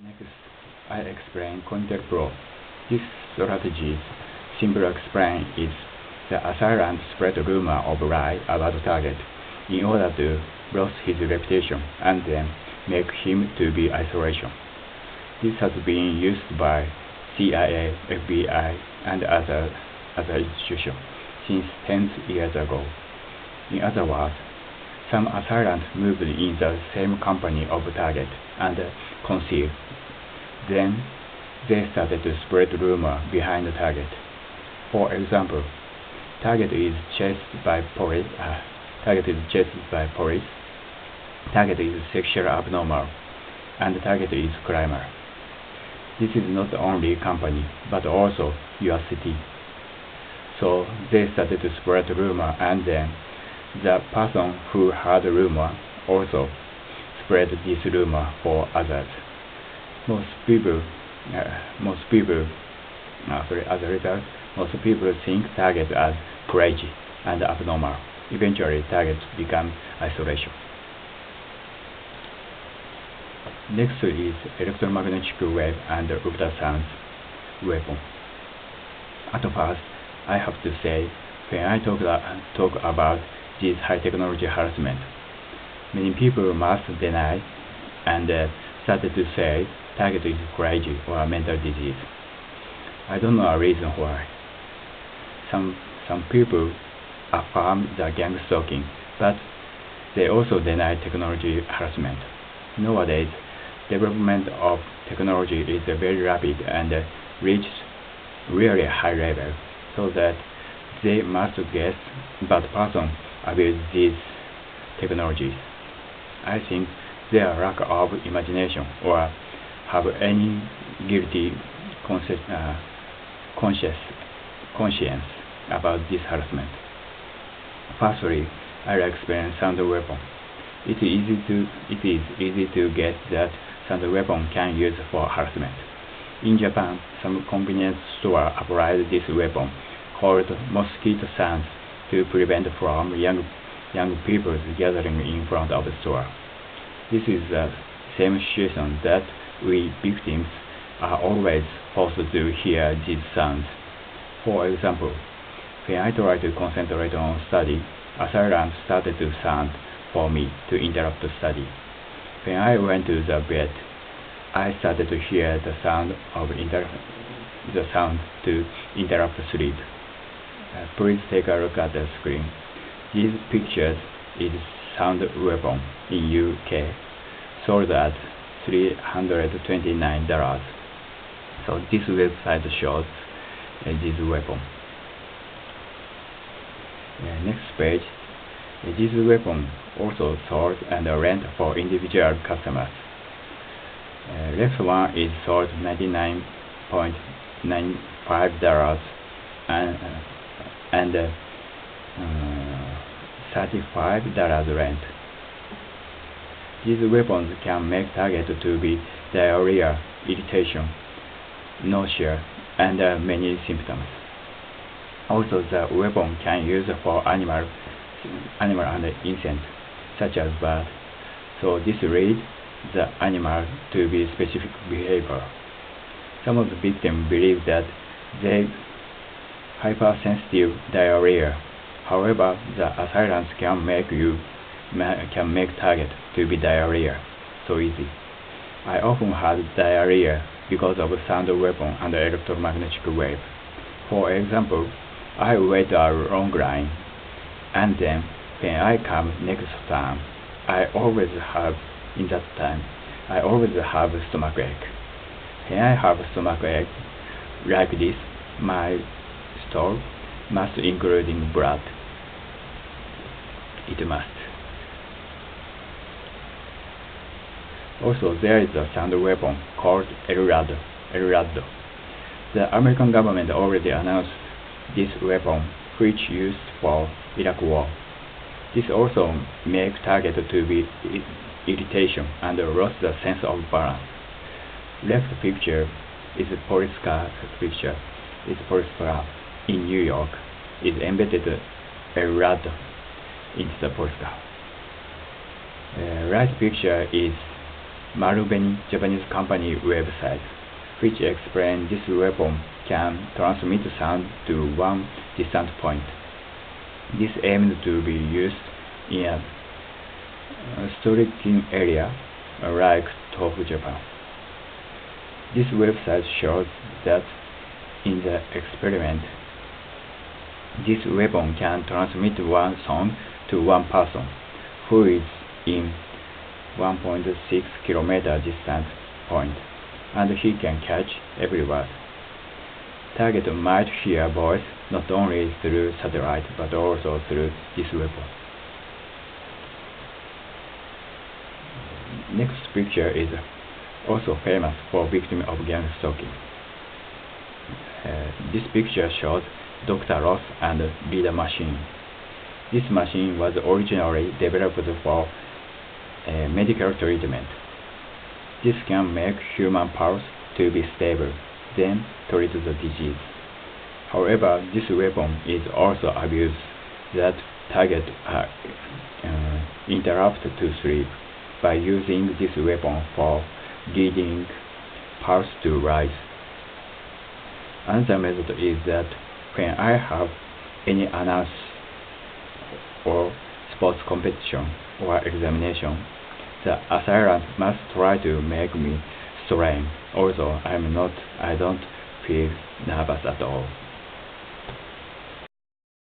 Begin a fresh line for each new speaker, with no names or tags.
Next, I explain counter pro. This strategy, simple explain, is the assailant spread rumor of lie about target in order to lose his reputation and then make him to be isolation. This has been used by CIA, FBI, and other institutions since tens years ago. In other words, some assailants moved in the same company of target and concealed. Then they started to spread rumor behind the target. For example, target is chased by police. Target is chased by police. Target is sexual abnormal, and target is climber. This is not only company, but also your city. So they started to spread rumor, and then the person who heard rumor also spread this rumor for others. Most people, as a result, most people think target as crazy and abnormal. Eventually, target becomes isolation. Next is electromagnetic wave and ultrasound weapon. At first, I have to say, when I talk about this high technology harassment, many people must deny and started to say target is crazy or mental disease. I don't know a reason why. Some people affirm the gang stalking, but they also deny technology harassment. Nowadays, development of technology is very rapid and reaches really high level, so that they must guess bad person abuse these technologies. I think their lack of imagination or have any guilty conscience about this harassment. Firstly, I'll explain sound weapon. It is easy to get that sound weapon can use for harassment. In Japan, some convenience store applied this weapon called mosquito sounds to prevent from young people gathering in front of the store. This is the same situation that we victims are always forced to hear these sounds. For example, when I try to concentrate on study, a silence started to sound for me to interrupt the study. When I went to the bed, I started to hear the sound to interrupt sleep. Please take a look at the screen. These pictures is sound weapon in UK, sold at $329. So this website shows this weapon. Next page. This weapon also sold and rent for individual customers. Left one is sold $99.95 and $35 rent. These weapons can make target to be diarrhea, irritation, nausea, and many symptoms. Also, the weapon can use for animal and insect, such as bird. So this leads the animal to be specific behavior. Some of the victims believe that they hypersensitive diarrhea. However, the assailants can make target to be diarrhea so easy. I often had diarrhea because of sound weapon and electromagnetic wave. For example, I wait a long line, and then when I come next time, I always have stomachache. When I have stomachache like this, my stool must including blood. It must. Also, there is a sound weapon called El Rado. The American government already announced this weapon, which used for Iraq War. This also makes target to be irritation and lost the sense of balance. Left picture is a police car picture. It's police car in New York. Is embedded El Rado into the police car. Right picture is Marubeni Japanese company website, which explains this weapon can transmit sound to one distant point. This aims to be used in a Stalking area like Tofu, Japan. This website shows that in the experiment, this weapon can transmit one song to one person who is in 1.6 km distant point, and he can catch every word. Target might hear voice not only through satellite but also through this weapon. Next picture is also famous for victims of gang stalking. This picture shows Dr. Ross and Leader machine. This machine was originally developed for medical treatment. This can make human pulse to be stable, then treat the disease. However, this weapon is also abused that targets are interrupted to sleep by using this weapon for leading pulse to rise. Another method is that when I have any announce or sports competition or examination, the assailant must try to make me strain, although I don't feel nervous at all.